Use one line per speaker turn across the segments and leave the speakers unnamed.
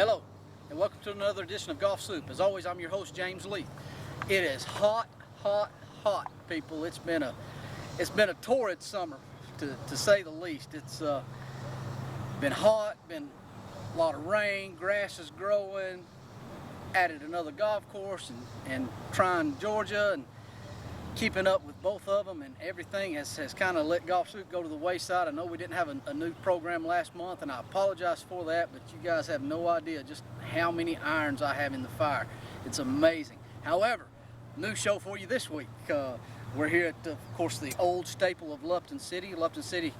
Hello, and welcome to another edition of Golfsoup. As always, I'm your host, James Lee. It is hot, hot, hot, people. It's been a torrid summer, to say the least. It's been hot, been a lot of rain, grass is growing. Added another golf course and trying Georgia and keeping up with both of them, and everything has kind of let Golfsoup go to the wayside. I know we didn't have a new program last month, and I apologize for that, but you guys have no idea just how many irons I have in the fire. It's amazing. However, new show for you this week. We're here at, of course, the old staple of Lupton City. Lupton City,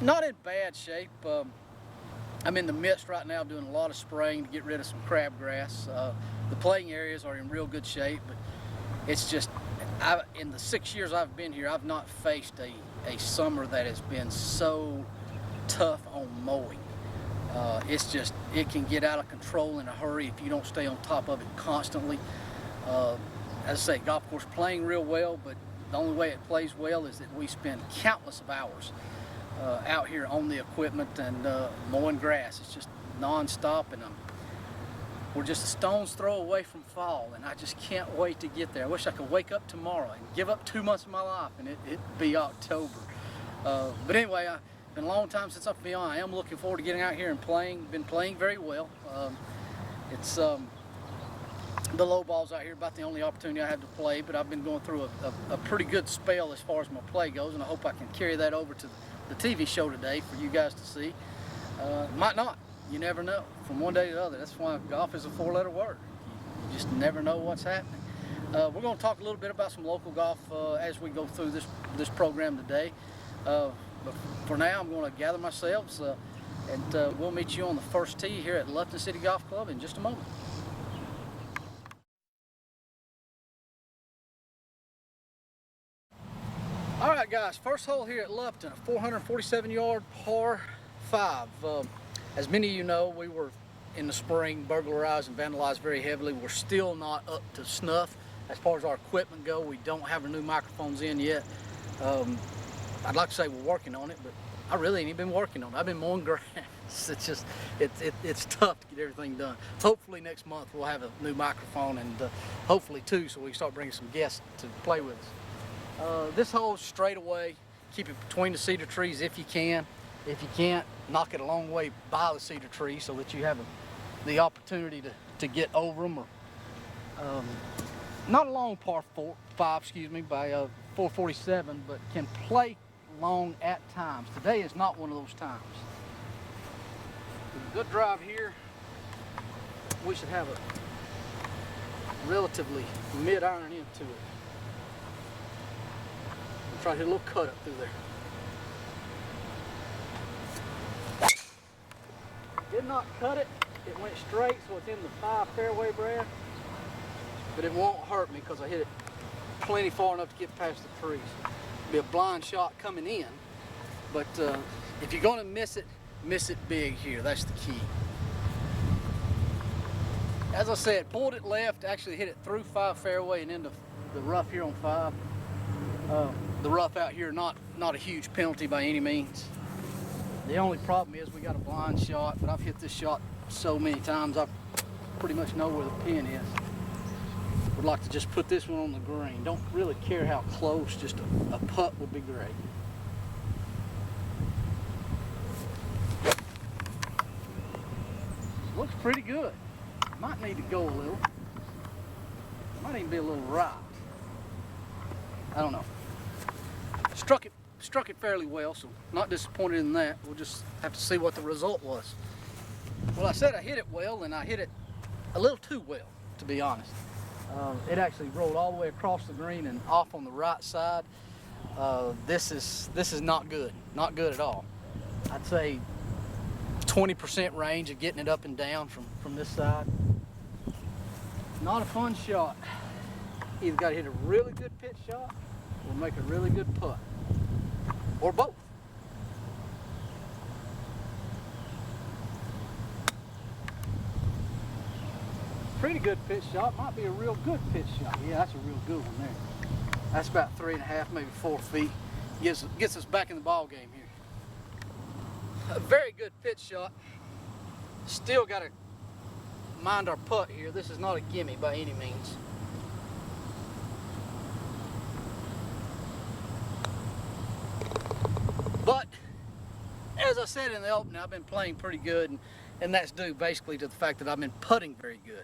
not in bad shape. I'm in the midst right now doing a lot of spraying to get rid of some crabgrass. The playing areas are in real good shape, but it's just, in the 6 years I've been here, I've not faced a summer that has been so tough on mowing. It's just, it can get out of control in a hurry if you don't stay on top of it constantly. As I say, golf course playing real well, but the only way it plays well is that we spend countless of hours out here on the equipment and mowing grass. It's just non-stop, and we're just a stone's throw away from fall, and I just can't wait to get there. I wish I could wake up tomorrow and give up 2 months of my life and it'd be October. But anyway, it's been a long time since I've been on. I am looking forward to getting out here and playing. Been playing very well. It's the low balls out here about the only opportunity I have to play, but I've been going through a pretty good spell as far as my play goes, and I hope I can carry that over to the TV show today for you guys to see. Might not. You never know from one day to the other. That's why golf is a four-letter word. You just never know what's happening. We're going to talk a little bit about some local golf as we go through this program today. But for now, I'm going to gather myself, and we'll meet you on the first tee here at Lupton City Golf Club in just a moment. All right, guys, first hole here at Lupton, a 447-yard par 5. As many of you know, we were in the spring burglarized and vandalized very heavily. We're still not up to snuff as far as our equipment go. We don't have our new microphones in yet. I'd like to say we're working on it, but I really ain't even been working on it. I've been mowing grass. It's just, it's tough to get everything done. Hopefully next month we'll have a new microphone, and hopefully two, so we can start bringing some guests to play with us. This hole is straight away. Keep it between the cedar trees if you can. If you can't, knock it a long way by the cedar tree so that you have the opportunity to get over them. Or not a long par 5, excuse me, by 447, but can play long at times. Today is not one of those times. With a good drive here, we should have a relatively mid-iron into it. I'll try to hit a little cut up through there. Did not cut it. It went straight, so it's in the 5 fairway, Brad. But it won't hurt me because I hit it plenty far enough to get past the trees. It'll be a blind shot coming in, but if you're going to miss it big here. That's the key. As I said, pulled it left, actually hit it through 5 fairway and into the rough here on 5. The rough out here, not a huge penalty by any means. The only problem is we got a blind shot, but I've hit this shot so many times I pretty much know where the pin is. Would like to just put this one on the green. Don't really care how close, just a putt would be great. Looks pretty good. Might need to go a little. Might even be a little right. I don't know. Struck it fairly well, so not disappointed in that. We'll just have to see what the result was. Well, I said I hit it well, and I hit it a little too well, to be honest. It actually rolled all the way across the green and off on the right side. This is not good, not good at all. I'd say 20% range of getting it up and down from this side. Not a fun shot. Either got to hit a really good pitch shot or make a really good putt. Or both. Pretty good pitch shot. Might be a real good pitch shot. Yeah, that's a real good one there. That's about 3.5, maybe 4 feet. Gets us back in the ball game here. A very good pitch shot. Still got to mind our putt here. This is not a gimme by any means. But as I said in the opening, I've been playing pretty good, and that's due basically to the fact that I've been putting very good.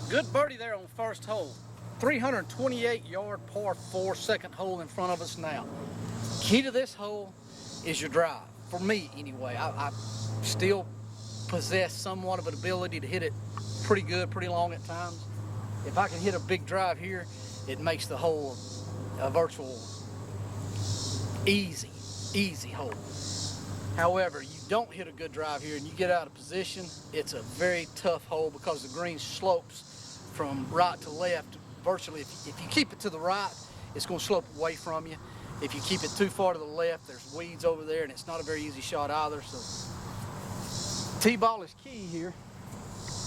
Good birdie there on the first hole. 328-yard par 4, second hole in front of us now. Key to this hole is your drive. For me, anyway. I still possess somewhat of an ability to hit it pretty good, pretty long at times. If I can hit a big drive here, it makes the hole a virtual easy hole. However, you don't hit a good drive here and you get out of position, it's a very tough hole because the green slopes from right to left. Virtually, if you keep it to the right, it's going to slope away from you. If you keep it too far to the left, there's weeds over there, and it's not a very easy shot either. So, T-ball is key here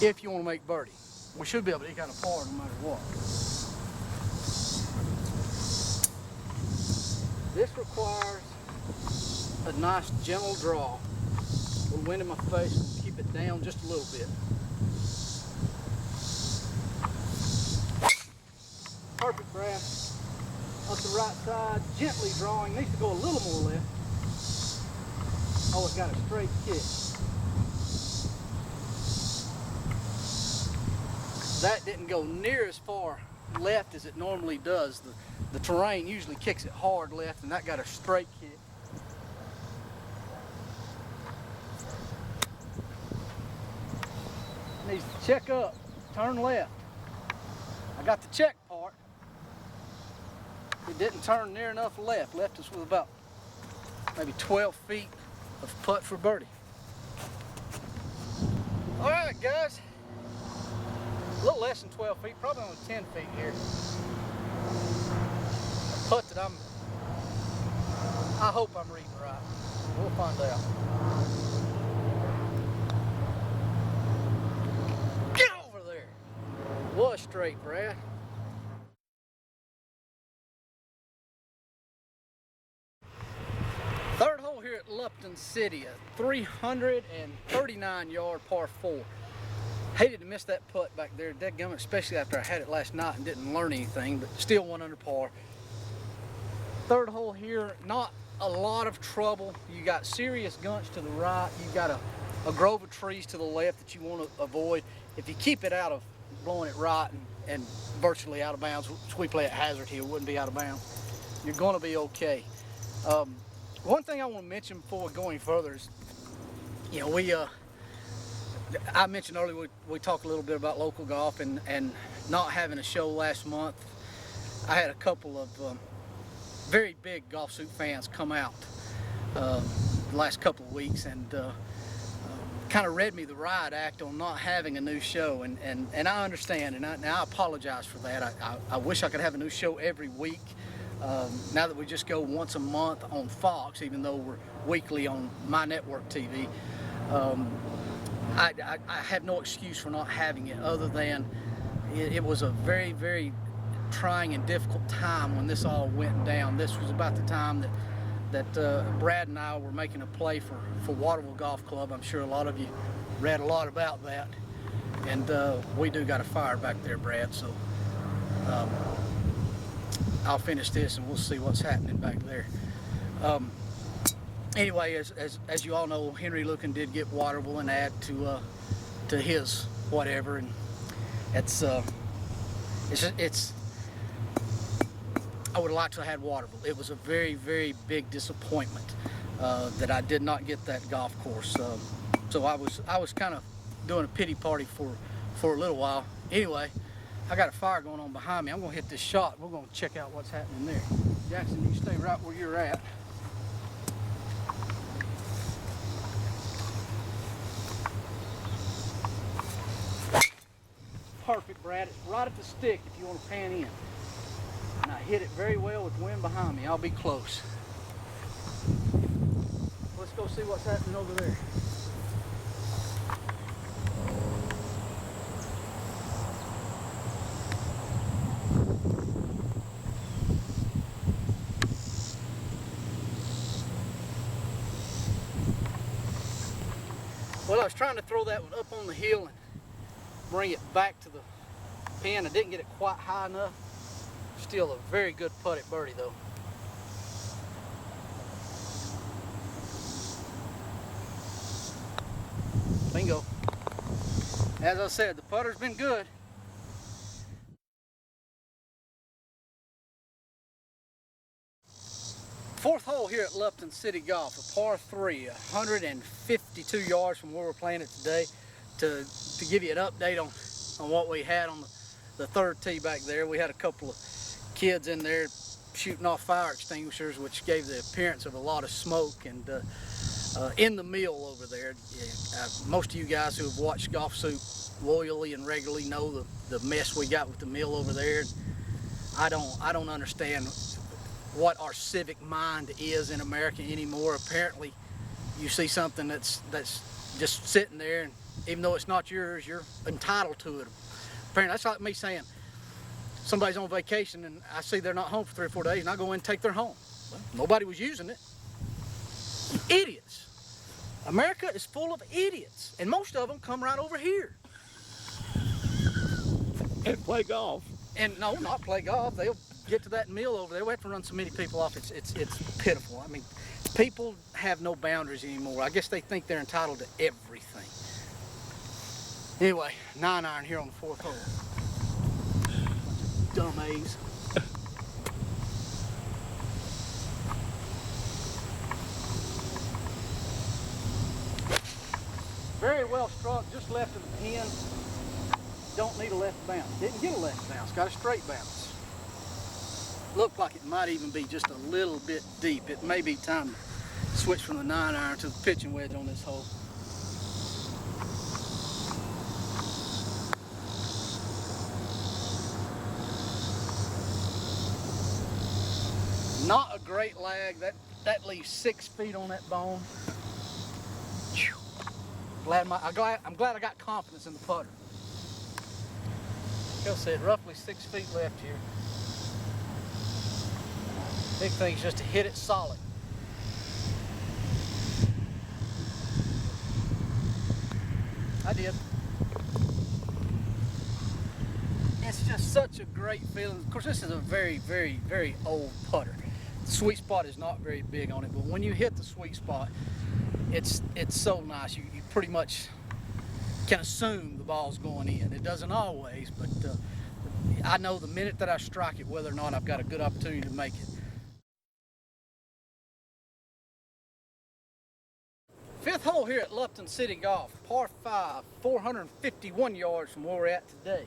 if you want to make birdie. We should be able to hit kind of par no matter what. This requires a nice gentle draw. A little wind in my face, keep it down just a little bit. Perfect, Brad. Up the right side, gently drawing. Needs to go a little more left. Oh, it's got a straight kick. That didn't go near as far left as it normally does. The terrain usually kicks it hard left, and that got a straight kick. Needs to check up, turn left. I got the check part. It didn't turn near enough left. Left us with about maybe 12 feet of putt for birdie. All right, guys. A little less than 12 feet, probably only 10 feet here. A putt that I hope I'm reading right. We'll find out. Get over there. Was straight, Brad. Third hole here at Lupton City, a 339-yard par 4. Hated to miss that putt back there, dadgummit, especially after I had it last night and didn't learn anything, but still one under par. Third hole here, not a lot of trouble. You got serious gunch to the right. You got a grove of trees to the left that you want to avoid. If you keep it out of blowing it right and virtually out of bounds, which we play at hazard here, wouldn't be out of bounds, you're going to be okay. One thing I want to mention before going further is, you know, I mentioned earlier we talked a little bit about local golf and not having a show last month. I had a couple of very big Golfsoup fans come out the last couple of weeks and kind of read me the riot act on not having a new show, and I understand, and I apologize for that. I wish I could have a new show every week. Now that we just go once a month on Fox, even though we're weekly on my network TV, I have no excuse for not having it other than it was a very, very trying and difficult time when this all went down. This was about the time that Brad and I were making a play for Waterville Golf Club. I'm sure a lot of you read a lot about that, and we do got a fire back there, Brad, so I'll finish this and we'll see what's happening back there. Anyway, as you all know, Henry Lupton did get Waterville and add to his whatever, and it's I would have liked to have had Waterville. It was a very, very big disappointment that I did not get that golf course. So I was kind of doing a pity party for a little while. Anyway, I got a fire going on behind me. I'm gonna hit this shot. We're gonna check out what's happening there. Jackson, you stay right where you're at. Perfect, Brad. It's right at the stick if you want to pan in. And I hit it very well with wind behind me. I'll be close. Let's go see what's happening over there. Well, I was trying to throw that one up on the hill and bring it back to the pin. I didn't get it quite high enough. Still a very good putted birdie though. Bingo. As I said, the putter's been good. Fourth hole here at Lupton City Golf, a par 3, 152 yards from where we're playing it today. To give you an update on what we had on the third tee back there, we had a couple of kids in there shooting off fire extinguishers, which gave the appearance of a lot of smoke. And in the mill over there, most of you guys who have watched Golfsoup loyally and regularly know the mess we got with the mill over there. I don't understand what our civic mind is in America anymore. Apparently you see something that's just sitting there, and even though it's not yours, you're entitled to it. Apparently that's like me saying somebody's on vacation and I see they're not home for 3 or 4 days and I go in and take their home. Well, nobody was using it. Idiots. America is full of idiots, and most of them come right over here
and play golf.
And no, not play golf. They'll get to that mill over there. We have to run so many people off. It's pitiful. I mean, people have no boundaries anymore. I guess they think they're entitled to everything. Anyway, 9-iron here on the fourth hole. Dumb A's. Very well struck, just left of the pin. Don't need a left bounce. Didn't get a left bounce, got a straight bounce. Looked like it might even be just a little bit deep. It may be time to switch from the 9-iron to the pitching wedge on this hole. Not a great lag. That leaves 6 feet on that bone. I'm glad I got confidence in the putter. Like I said, roughly 6 feet left here. Big thing is just to hit it solid. I did. It's just such a great feeling. Of course, this is a very, very, very old putter. The sweet spot is not very big on it, but when you hit the sweet spot, it's so nice. You pretty much can assume the ball's going in. It doesn't always, but I know the minute that I strike it, whether or not I've got a good opportunity to make it. Fifth hole here at Lupton City Golf, par 5, 451 yards from where we're at today.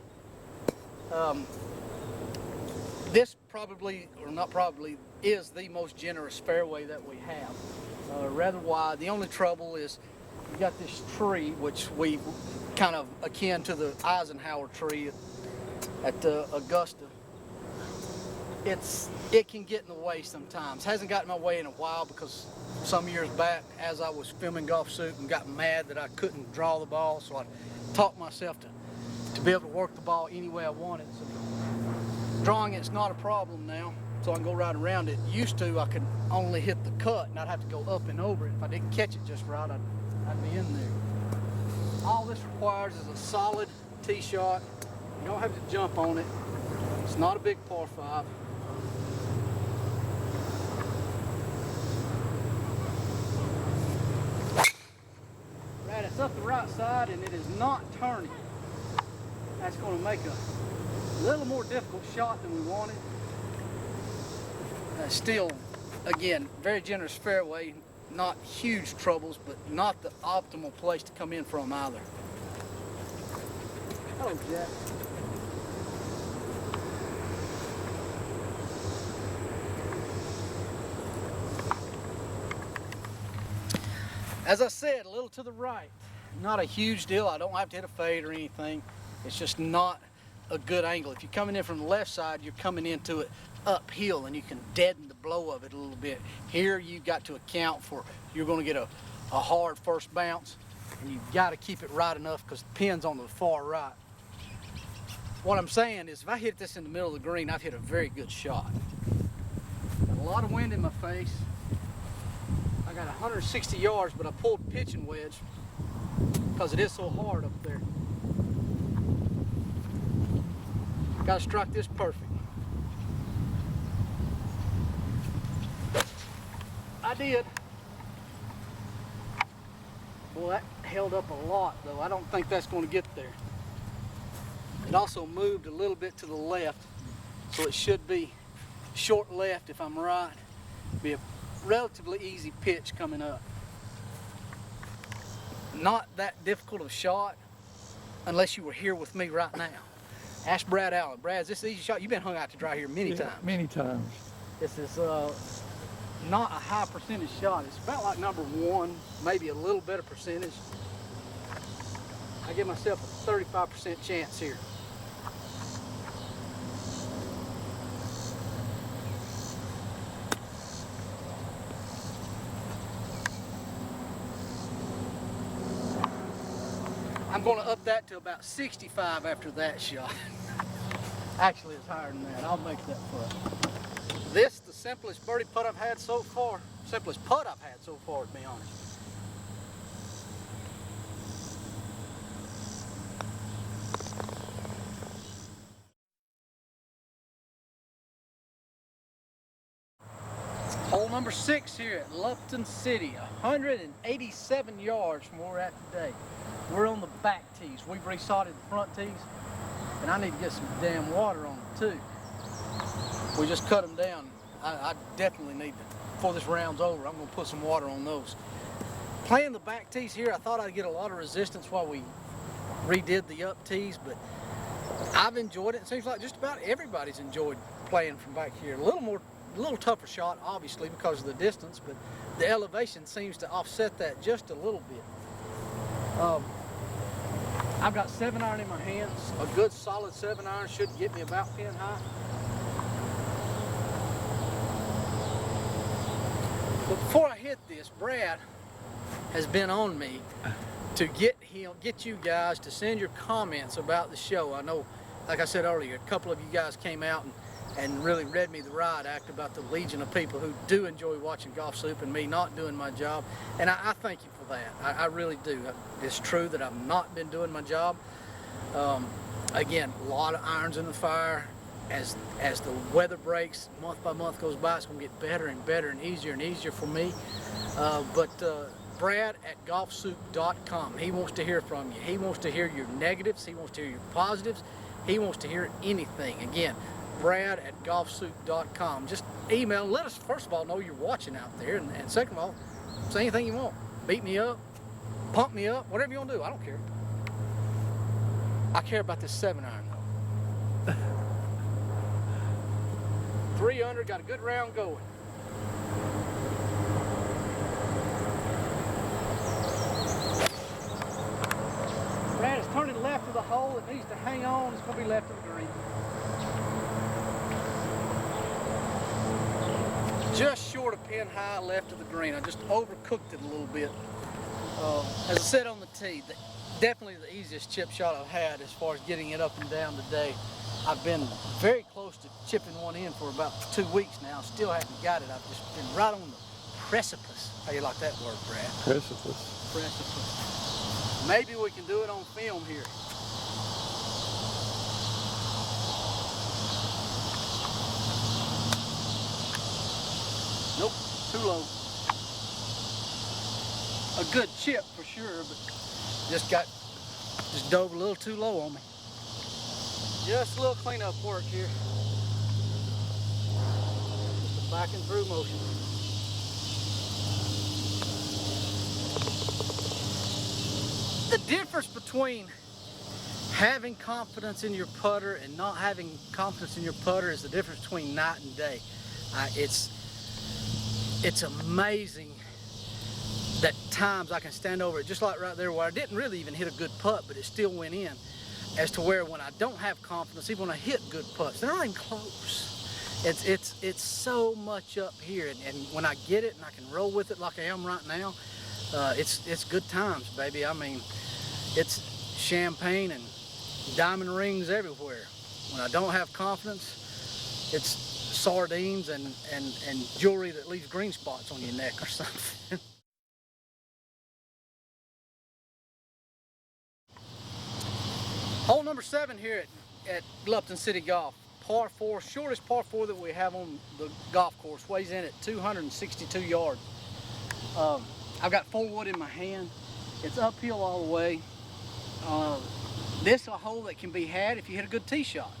This probably, or not probably, is the most generous fairway that we have. Rather wide. The only trouble is you got this tree, which we kind of akin to the Eisenhower tree at Augusta. It can get in the way sometimes. Hasn't gotten in my way in a while because some years back, as I was filming Golfsoup and got mad that I couldn't draw the ball, so I taught myself to be able to work the ball any way I wanted. So drawing it's not a problem now, so I can go right around it. Used to, I could only hit the cut and I'd have to go up and over it. If I didn't catch it just right, I'd be in there. All this requires is a solid tee shot. You don't have to jump on it. It's not a big par 5. Right, it's up the right side and it is not turning. That's going to make a little more difficult shot than we wanted. Still, again, very generous fairway. Not huge troubles, but not the optimal place to come in from either. Hello, Jack. As I said, a little to the right. Not a huge deal. I don't have to hit a fade or anything. It's just not a good angle. If you're coming in from the left side, you're coming into it uphill and you can deaden the blow of it a little bit. Here you've got to account for, you're going to get a hard first bounce, and you've got to keep it right enough because the pin's on the far right. What I'm saying is if I hit this in the middle of the green, I've hit a very good shot. Got a lot of wind in my face. I got 160 yards, but I pulled pitching wedge because it is so hard up there. Got to strike this perfect. I did. Boy, that held up a lot though. I don't think that's going to get there. It also moved a little bit to the left, so it should be short left if I'm right. Be a relatively easy pitch coming up. Not that difficult of a shot unless you were here with me right now. Ask Brad Allen. Brad, is this an easy shot? You've been hung out to dry here many times.
Many times.
This is not a high percentage shot. It's about like number one, maybe a little better percentage. I give myself a 35% chance here. I'm going to up that to about 65 after that shot. Actually, it's higher than that. I'll make that putt. This, the simplest birdie putt I've had so far. Simplest putt I've had so far, to be honest. Hole number 6 here at Lupton City, 187 yards from where we're at today. We're on the back tees. We've resodded the front tees, and I need to get some damn water on them too. We just cut them down. I definitely need to, before this round's over, I'm going to put some water on those. Playing the back tees here, I thought I'd get a lot of resistance while we redid the up tees, but I've enjoyed it. It seems like just about everybody's enjoyed playing from back here. A little tougher shot, obviously, because of the distance, but the elevation seems to offset that just a little bit. I've got 7-iron in my hands. A good solid 7-iron should get me about pin high. But before I hit this, Brad has been on me to get you guys to send your comments about the show. I know, like I said earlier, a couple of you guys came out and really read me the riot act about the legion of people who do enjoy watching Golfsoup and me not doing my job. And I thank you for that. I really do. It's true that I've not been doing my job. Again, a lot of irons in the fire. As the weather breaks, month by month goes by, it's going to get better and better and easier for me. Brad at Golfsoup.com, he wants to hear from you. He wants to hear your negatives. He wants to hear your positives. He wants to hear anything. Again, Brad at Golfsoup.com. Just email. Let us, first of all, know you're watching out there. And second of all, say anything you want. Beat me up, pump me up, whatever you want to do. I don't care. I care about this 7-iron, though. 300, got a good round going. Brad is turning left of the hole. It needs to hang on. It's going to be left of the green. Just short of pin high left of the green. I just overcooked it a little bit. As I said on the tee, definitely the easiest chip shot I've had as far as getting it up and down today. I've been very close to chipping one in for about 2 weeks now. Still haven't got it. I've just been right on the precipice. How you like that word, Brad?
Precipice.
Precipice. Maybe we can do it on film here. Nope, too low. A good chip for sure, but just dove a little too low on me. Just a little cleanup work here. Just a back and through motion. The difference between having confidence in your putter and not having confidence in your putter is the difference between night and day. It's amazing that times I can stand over it, just like right there where I didn't really even hit a good putt, but it still went in. As to where when I don't have confidence, even when I hit good putts, they're not even close. It's so much up here, and when I get it and I can roll with it like I am right now, it's good times, baby. I mean, it's champagne and diamond rings everywhere. When I don't have confidence, it's sardines and jewelry that leaves green spots on your neck or something. Hole number 7 here at Lupton City Golf. Par 4, shortest par 4 that we have on the golf course. Weighs in at 262 yards. I've got 4 wood in my hand. It's uphill all the way. This is a hole that can be had if you hit a good tee shot.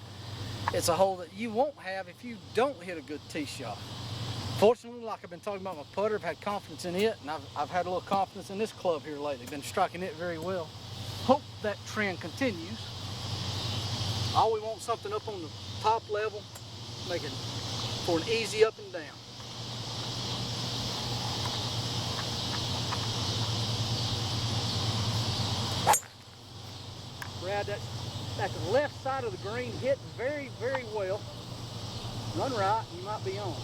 It's a hole that you won't have if you don't hit a good tee shot. Fortunately, like I've been talking about my putter, I've had confidence in it, and I've had a little confidence in this club here lately. Been striking it very well. Hope that trend continues. I always want something up on the top level, making for an easy up and down. Brad, that's the left side of the green, hitting very, very well. Run right, and you might be on.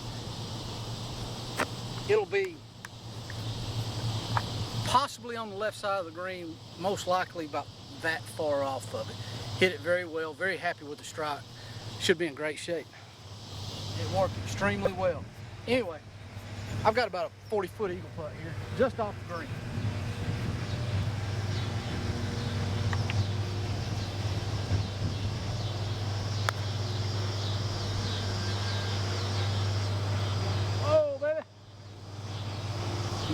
It'll be possibly on the left side of the green, most likely about that far off of it. Hit it very well, very happy with the strike. Should be in great shape. It worked extremely well. Anyway, I've got about a 40-foot eagle putt here, just off the green. Oh, baby.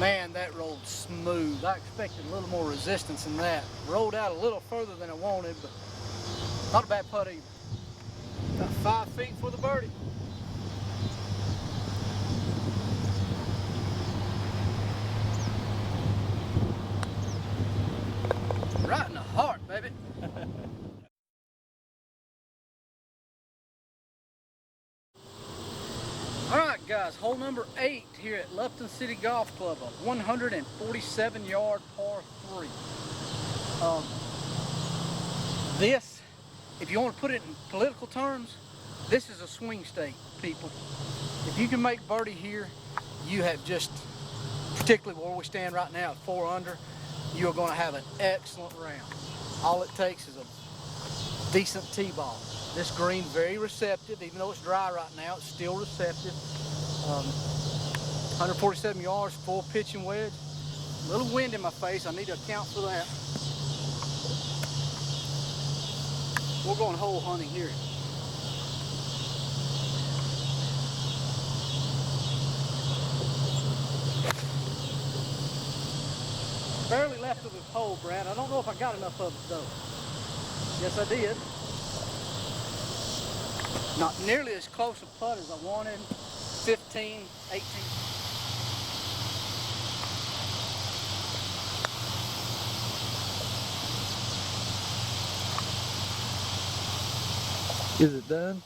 Man, that rolled smooth. I expected a little more resistance than that. Rolled out a little further than I wanted, but not a bad putt either. About 5 feet for the birdie. Right in the heart, baby. All right, guys, hole number 8 here at Lupton City Golf Club, a 147-yard par 3. This, if you want to put it in political terms, this is a swing state, people. If you can make birdie here, you have just, particularly where we stand right now at 4 under, you are going to have an excellent round. All it takes is a decent tee ball. This green very receptive, even though it's dry right now, it's still receptive. 147 yards, full pitching wedge. A little wind in my face, I need to account for that. We're going hole hunting here. Barely left of this hole, Brad. I don't know if I got enough of it though. Yes, I did. Not nearly as close a putt as I wanted. 15, 18.
Is it done?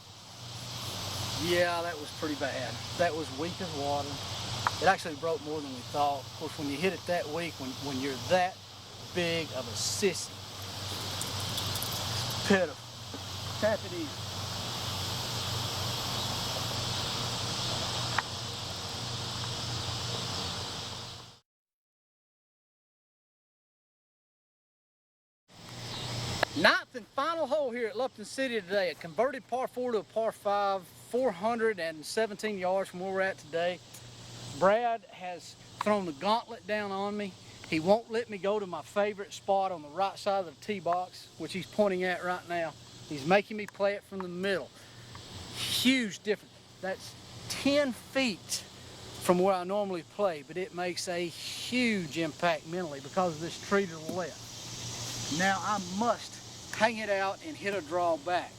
Yeah, that was pretty bad. That was weak as water. It actually broke more than we thought. Of course, when you hit it that weak, when you're that big of a sissy, it's pitiful. Tap it in. Ninth and final hole here at Lupton City today. A converted par 4 to a par 5, 417 yards from where we're at today. Brad has thrown the gauntlet down on me. He won't let me go to my favorite spot on the right side of the tee box, which he's pointing at right now. He's making me play it from the middle. Huge difference. That's 10 feet from where I normally play, but it makes a huge impact mentally because of this tree to the left. Now I must hang it out and hit a draw back.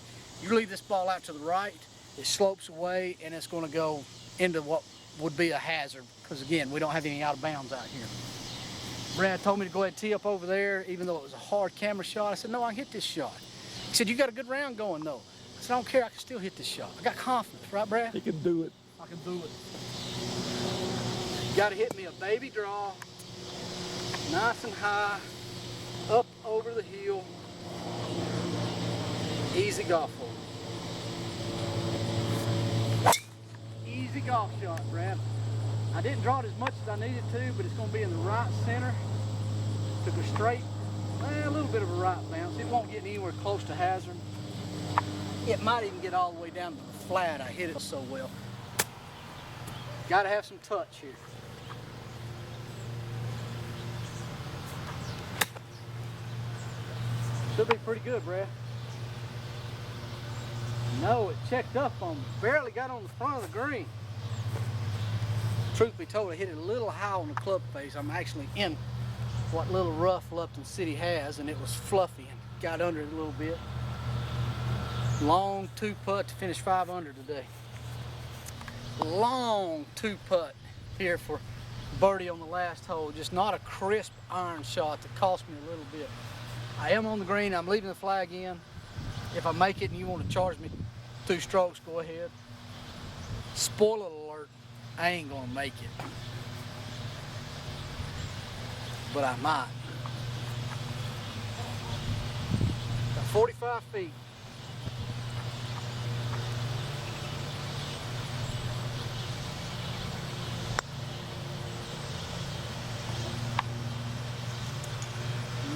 You leave this ball out to the right, it slopes away and it's going to go into what would be a hazard because again, we don't have any out of bounds out here. Brad told me to go ahead and tee up over there even though it was a hard camera shot. I said, no, I can hit this shot. He said, you got a good round going though. I said, I don't care, I can still hit this shot. I got confidence, right Brad?
He can do it.
I can do it. You got to hit me a baby draw, nice and high, up over the hill. Easy golf hole. Easy golf shot, Brad. I didn't draw it as much as I needed to, but it's going to be in the right center. Took a straight, a little bit of a right bounce. It won't get anywhere close to hazard. It might even get all the way down to the flat. I hit it so well. Got to have some touch here. Should be pretty good, Brad. No, it checked up on me. Barely got on the front of the green. Truth be told, I hit it a little high on the club face. I'm actually in what little rough Lupton City has, and it was fluffy and got under it a little bit. Long 2-putt to finish 5 under today. Long 2-putt here for birdie on the last hole. Just not a crisp iron shot that cost me a little bit. I am on the green. I'm leaving the flag in. If I make it and you want to charge me 2 strokes, go ahead. Spoiler alert, I ain't gonna make it. But I might. Got 45 feet.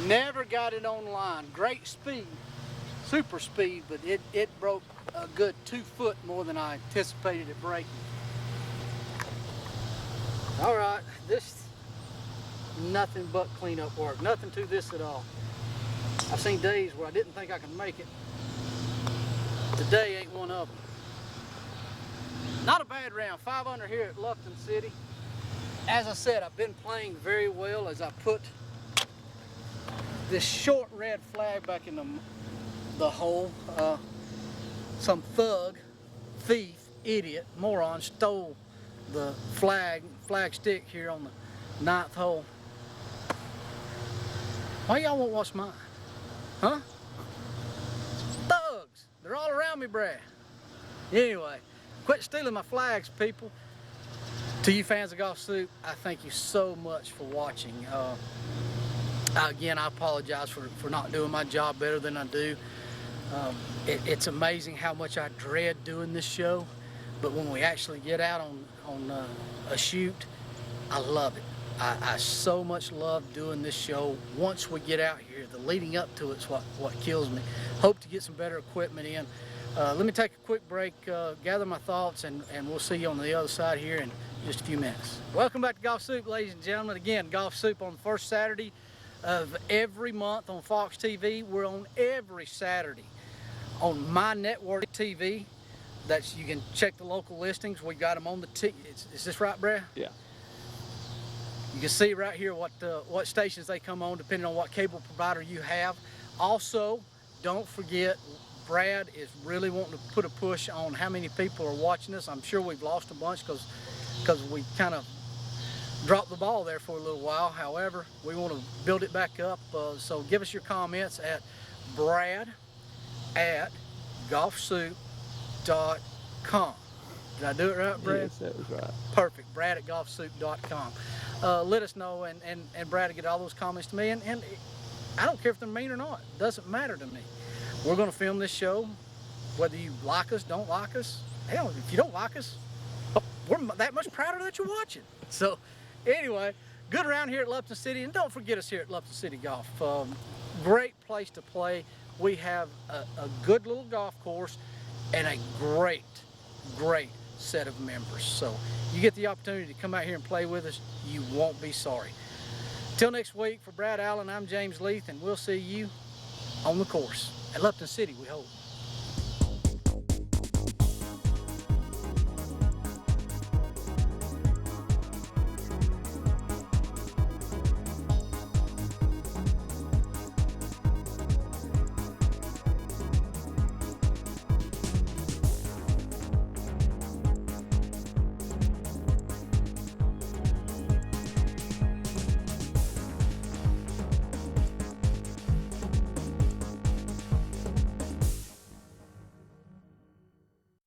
Never got it on line. Great speed, super speed, but it broke a good 2 foot more than I anticipated it breaking. All right, this nothing but cleanup work. Nothing to this at all. I've seen days where I didn't think I could make it. Today ain't one of them. Not a bad round. 5 under here at Lupton City. As I said, I've been playing very well as I put this short red flag back in the hole. Some thug, thief, idiot, moron stole the flag stick here on the 9th hole. Why y'all won't watch mine? Huh? Thugs. They're all around me, Brad. Anyway, quit stealing my flags, people. To you fans of Golfsoup, I thank you so much for watching. Again, I apologize for not doing my job better than I do. It's amazing how much I dread doing this show, but when we actually get out on a shoot, I love it. I so much love doing this show. Once we get out here, the leading up to it's what kills me. Hope to get some better equipment in. Let me take a quick break, gather my thoughts, and we'll see you on the other side here in just a few minutes. Welcome back to Golfsoup, ladies and gentlemen. Again, Golfsoup on the first Saturday of every month on Fox TV. We're on every Saturday on my network TV. You can check the local listings. We got them on the is this right, Brad?
Yeah.
You can see right here what stations they come on depending on what cable provider you have. Also, don't forget, Brad is really wanting to put a push on how many people are watching us. I'm sure we've lost a bunch because we kind of dropped the ball there for a little while. However, we want to build it back up. So give us your comments at brad@golfsoup.com. Did I do it right, Brad?
Yes, that was right.
Perfect. brad@golfsoup.com. Let us know, and Brad will get all those comments to me. And I don't care if they're mean or not. It doesn't matter to me. We're going to film this show, whether you like us, don't like us. Hell, if you don't like us, we're that much prouder that you're watching. So, anyway, good round here at Lupton City, and don't forget us here at Lupton City Golf. Great place to play. We have a good little golf course and a great set of members. So, you get the opportunity to come out here and play with us, you won't be sorry. Till next week, for Brad Allen, I'm James Leith, and we'll see you on the course at Lupton City, we hope.